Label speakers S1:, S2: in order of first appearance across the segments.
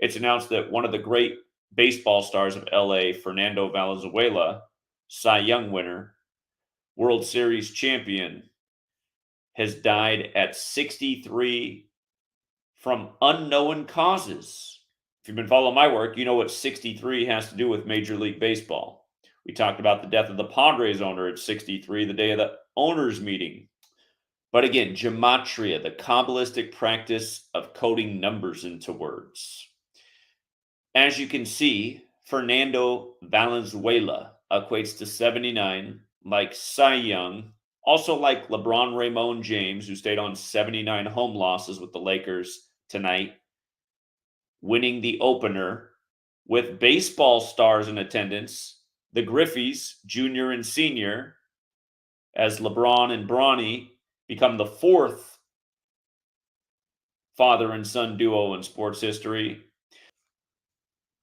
S1: it's announced that one of the great baseball stars of LA, Fernando Valenzuela, Cy Young winner, World Series champion, has died at 63 from unknown causes. If you've been following my work, you know what 63 has to do with Major League Baseball. We talked about the death of the Padres owner at 63, the day of the owners' meeting. But again, gematria, the Kabbalistic practice of coding numbers into words. As you can see, Fernando Valenzuela equates to 79, like Cy Young, also like Lebron James, who stayed on 79 home losses with the Lakers tonight, winning the opener with baseball stars in attendance, the Griffeys, junior and senior, as LeBron and Bronny become the fourth father and son duo in sports history.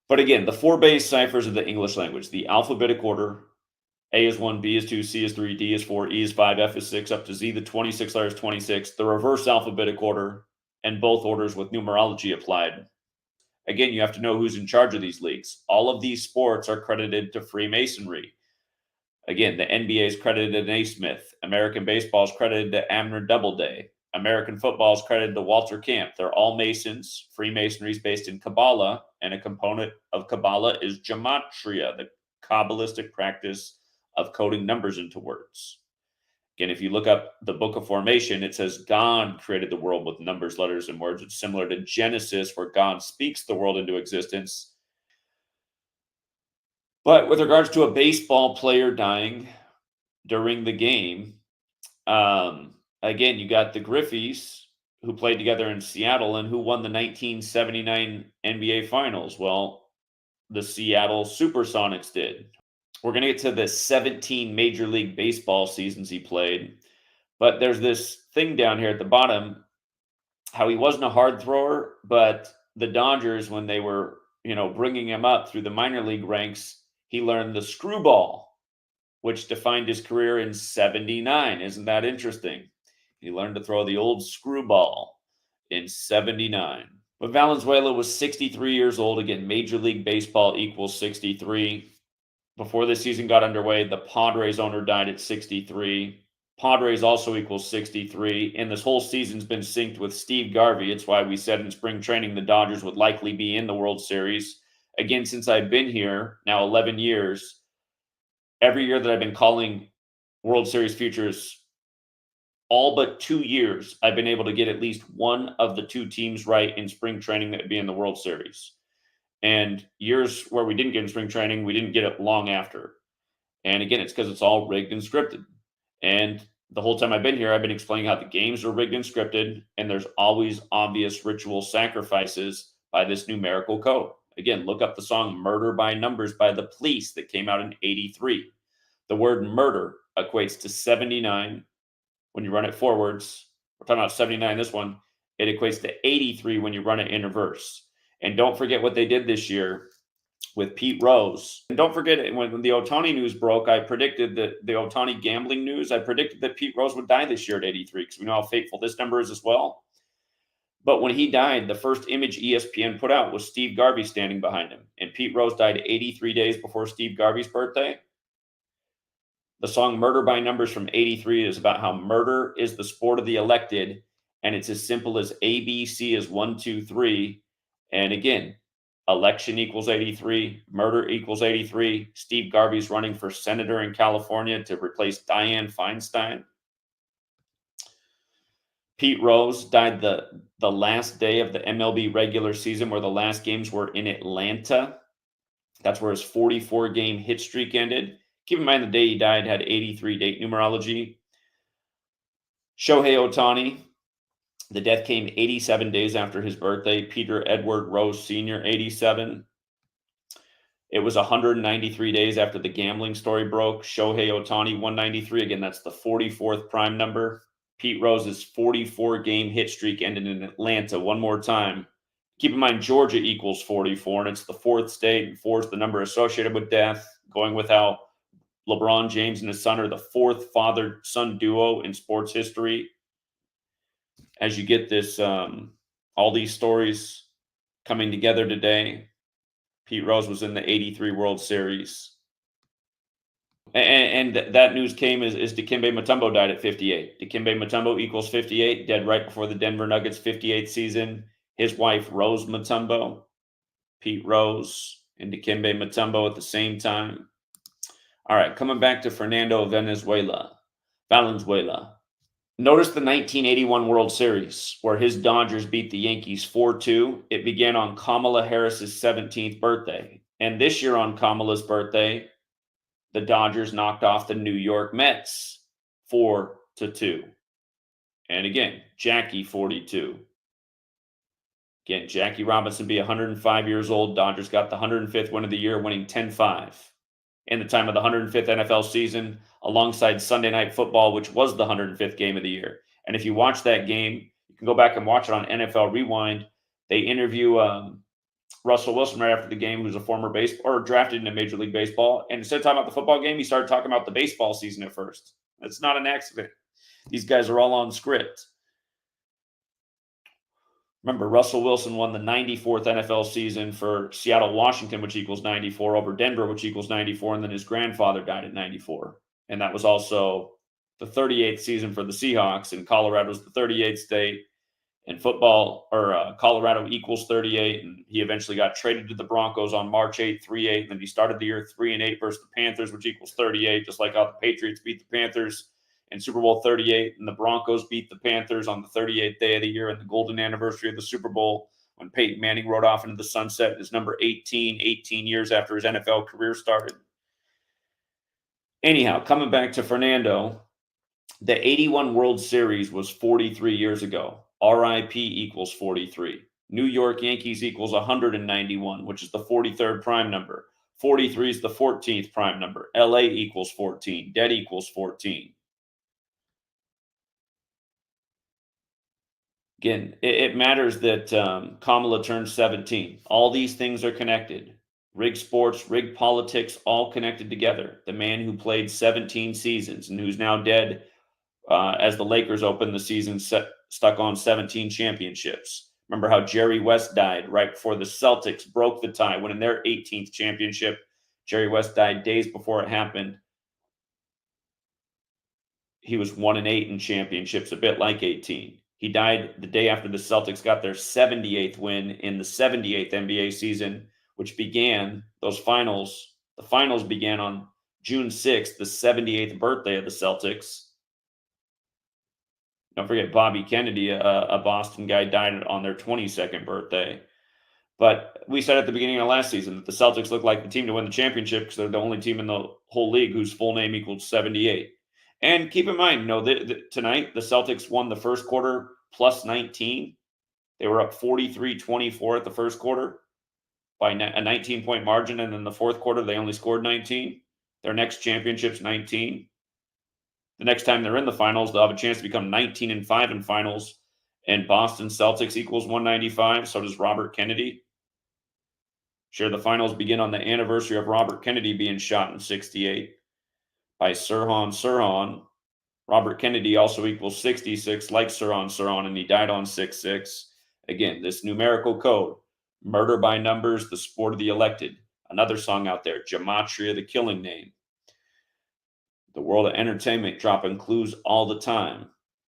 S1: But again, the four base ciphers of the English language, the alphabetic order: A is 1, B is 2, C is 3, D is 4, E is 5, F is 6, up to Z, the 26 letters 26, the reverse alphabetic order, and both orders with numerology applied. Again, you have to know who's in charge of these leagues. All of these sports are credited to Freemasonry. Again, the NBA is credited to Naismith. American baseball is credited to Abner Doubleday. American football is credited to Walter Camp. They're all Masons. Freemasonry is based in Kabbalah, and a component of Kabbalah is gematria, the Kabbalistic practice of coding numbers into words. Again, if you look up the Book of Formation, it says God created the world with numbers, letters, and words. It's similar to Genesis, where God speaks the world into existence. But with regards to a baseball player dying during the game, again, you got the Griffeys, who played together in Seattle and who won the 1979 NBA Finals. Well, the Seattle Supersonics did. We're going to get to the 17 Major League Baseball seasons he played. But there's this thing down here at the bottom, how he wasn't a hard thrower, but the Dodgers, when they were, bringing him up through the minor league ranks, he learned the screwball, which defined his career in 79. Isn't that interesting? He learned to throw the old screwball in 79. But Valenzuela was 63 years old. Again, Major League Baseball equals 63. Before the season got underway, the Padres owner died at 63. Padres also equals 63. And this whole season's been synced with Steve Garvey. It's why we said in spring training the Dodgers would likely be in the World Series. Again, since I've been here, now 11 years, every year that I've been calling World Series futures, all but 2 years, I've been able to get at least one of the two teams right in spring training that would be in the World Series. And years where we didn't get in spring training, we didn't get it long after. And again, it's because it's all rigged and scripted. And the whole time I've been here, I've been explaining how the games are rigged and scripted, and there's always obvious ritual sacrifices by this numerical code. Again, look up the song Murder by Numbers by the Police that came out in 83. The word murder equates to 79 when you run it forwards. We're talking about 79 this one. It equates to 83 when you run it in reverse. And don't forget what they did this year with Pete Rose. And don't forget, when the Ohtani news broke, I predicted that the Ohtani gambling news, I predicted that Pete Rose would die this year at 83, because we know how fateful this number is as well. But when he died, the first image ESPN put out was Steve Garvey standing behind him. And Pete Rose died 83 days before Steve Garvey's birthday. The song Murder by Numbers from 83 is about how murder is the sport of the elected, and it's as simple as ABC is 1, 2, 3. And again, election equals 83, murder equals 83. Steve Garvey's running for senator in California to replace Dianne Feinstein. Pete Rose died the last day of the MLB regular season, where the last games were in Atlanta. That's where his 44-game hit streak ended. Keep in mind the day he died had 83 date numerology. Shohei Ohtani, the death came 87 days after his birthday. Peter Edward Rose Sr., 87. It was 193 days after the gambling story broke. Shohei Ohtani, 193. Again, that's the 44th prime number. Pete Rose's 44-game hit streak ended in Atlanta. One more time. Keep in mind, Georgia equals 44, and it's the fourth state, and 4 is the number associated with death, going with how LeBron James and his son are the fourth father-son duo in sports history. As you get this, all these stories coming together today. Pete Rose was in the 83 World Series. And that news came as Dikembe Mutombo died at 58. Dikembe Mutombo equals 58, dead right before the Denver Nuggets' 58th season. His wife, Rose Mutombo, Pete Rose, and Dikembe Mutombo at the same time. All right, coming back to Fernando Valenzuela. Notice the 1981 World Series where his Dodgers beat the Yankees 4-2. It began on Kamala Harris's 17th birthday. And this year on Kamala's birthday, the Dodgers knocked off the New York Mets 4-2. And again, Jackie 42. Again, Jackie Robinson be 105 years old. Dodgers got the 105th win of the year, winning 10-5. In the time of the 105th NFL season, alongside Sunday Night Football, which was the 105th game of the year. And if you watch that game, you can go back and watch it on NFL Rewind. They interview Russell Wilson right after the game, who's a former baseball or drafted into Major League Baseball. And instead of talking about the football game, he started talking about the baseball season at first. That's not an accident. These guys are all on script. Remember, Russell Wilson won the 94th NFL season for Seattle, Washington, which equals 94, over Denver, which equals 94, and then his grandfather died at 94. And that was also the 38th season for the Seahawks, and Colorado's the 38th state. And football, or Colorado equals 38, and he eventually got traded to the Broncos on March 8th, 3-8, and then he started the year 3-8 versus the Panthers, which equals 38, just like how the Patriots beat the Panthers in Super Bowl 38, and the Broncos beat the Panthers on the 38th day of the year and the golden anniversary of the Super Bowl when Peyton Manning rode off into the sunset, his number 18 years after his NFL career started. Anyhow, coming back to Fernando, the 81 World Series was 43 years ago. RIP equals 43. New York Yankees equals 191, which is the 43rd prime number. 43 is the 14th prime number. LA equals 14. Dead equals 14. Again, it matters that Kamala turned 17. All these things are connected. Rig sports, rig politics, all connected together. The man who played 17 seasons and who's now dead as the Lakers opened the season stuck on 17 championships. Remember how Jerry West died right before the Celtics broke the tie, winning their 18th championship. Jerry West died days before it happened. He was 1-8 in championships, a bit like 18. He died the day after the Celtics got their 78th win in the 78th NBA season, which began those finals. The finals began on June 6th, the 78th birthday of the Celtics. Don't forget Bobby Kennedy, a Boston guy, died on their 22nd birthday. But we said at the beginning of last season that the Celtics look like the team to win the championship because they're the only team in the whole league whose full name equals 78. And keep in mind, tonight the Celtics won the first quarter plus 19. They were up 43-24 at the first quarter by a 19-point margin, and then the fourth quarter they only scored 19. Their next championship's 19. The next time they're in the finals, they'll have a chance to become 19-5 in finals. And Boston Celtics equals 195. So does Robert Kennedy. Sure, the finals begin on the anniversary of Robert Kennedy being shot in 68 by Sirhan. Robert Kennedy also equals 66, like Sirhan, and he died on 6-6. Again, this numerical code, murder by numbers, the sport of the elected. Another song out there, Gematria, the killing name. The world of entertainment dropping clues all the time.